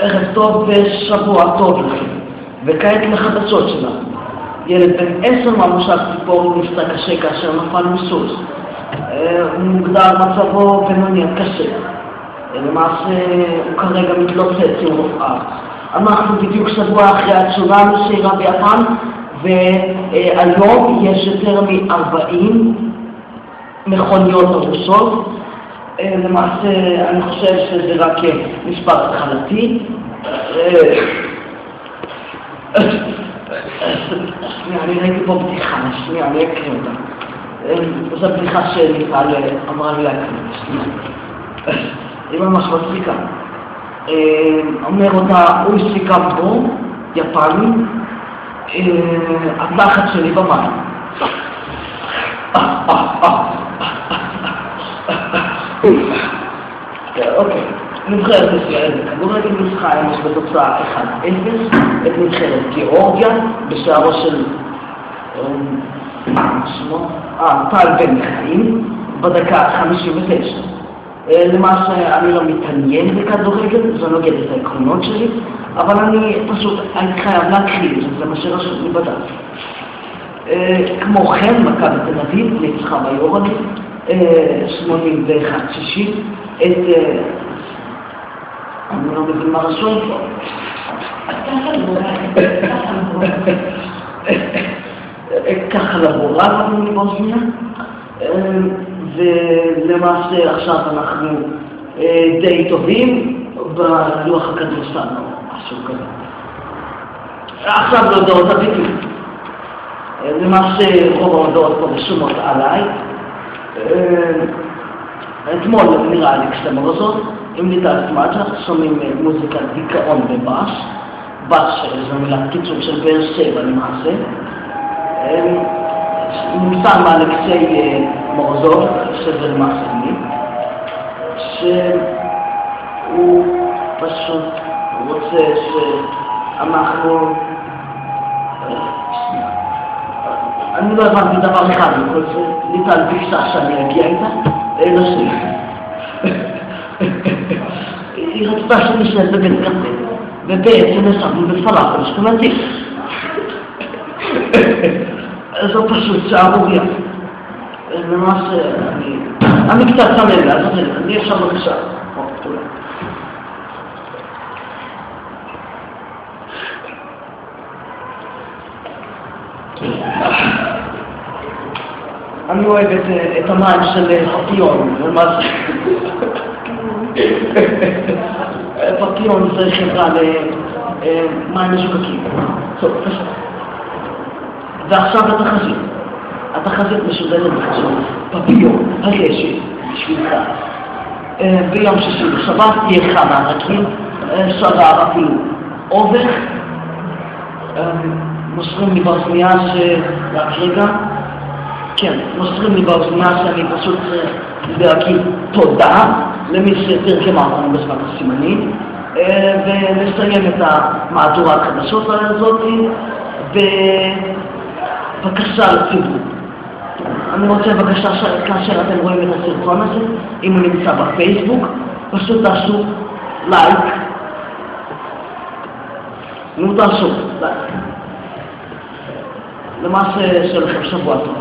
ערב טוב ושבוע טוב לכם. וכעת לחדשות שלנו. ילד בן 10 מהמושב ציפורי נפצע קשה כאשר נפל מסוס. הוא מוגדר מצבו בינוני עד קשה. למעשה הוא כרגע מתלוצץ עם רופאיו. אנחנו בדיוק שבוע אחרי הצונאמי שאירע ביפן, והיום יש יותר מ-40 מכוניות הרוסות. למעשה אני חושב שזה רק מספר התחלתי. אני ראיתי פה בדיחה, אני אקריא אותה. זו בדיחה שליטל אמרה לי להקריא. היא ממש מצחיקה. אומר אותה אויסיקה בו, יפני, התחת שלי במים. אוקיי, נבחרת ישראל בכדורגל ניצחה אמש בתוצאה 1-0 את נבחרת גיאורגיה בשערו של טל בן חיים בדקה 59. למעשה אני לא מתעניין בכדורגל, זה נוגד את העקרונות שלי, אבל אני פשוט חייב להקריא, זה מה שרשום לי בדף. כמו כן, מכבי תל אביב ניצחה ביורוליג 81-60 את... אני לא מבין מה רשום פה. ככה לבורה לנו מבוסניה, ולמעשה עכשיו אנחנו די טובים בלוח הכדורסל, משהו כזה. עכשיו להודעות הביטוי. למעשה רוב ההודעות פה רשומות עליי. אתמול נראה לי כשאתם רזות, אם ניתן סמאג'ה, שומעים מוזיקת דיכאון בבאס, באס זו מילה קיצור של באר שבע למעשה. נמצא מאלכסי מורזוב, שזה למעשה לי, שהוא פשוט רוצה שאנחנו... אני לא הבנתי דבר אחד, כל זה ליטל ביקשה שאני אגיע איתה, לא שלי. היא רצתה שנשאר בבית קפה, ובעצם נסענו בפלאפל שכונתי. זו פשוט שערוריה. למעשה, אני קצת צמד לה, אני אפשר בבקשה. אני אוהב את המים של פרטיון, ממש. פרטיון זה חברה למים משוקקים. טוב, פשוט. ועכשיו התחזית. התחזית משודרת בחשוב. פפיון, הרשת, בשבילך. ביום שישי בשבת תהיה חמה רכים, שרר אפילו אובך. מוסרים לי באוזניה רק רגע. כן, מוסרים לי באוזניה שאני פשוט להגיד תודה למי שתרקמה אותנו בשפת הסימנים, ולסיים את המהדורה החדשות הזאת, ובקשה לציבור. אני רוצה בקשה כאשר אתם רואים את הסרטון הזה, אם הוא נמצא בפייסבוק, פשוט תעשו לייק. תעשו לייק. למעשה שלכם שבוע טוב.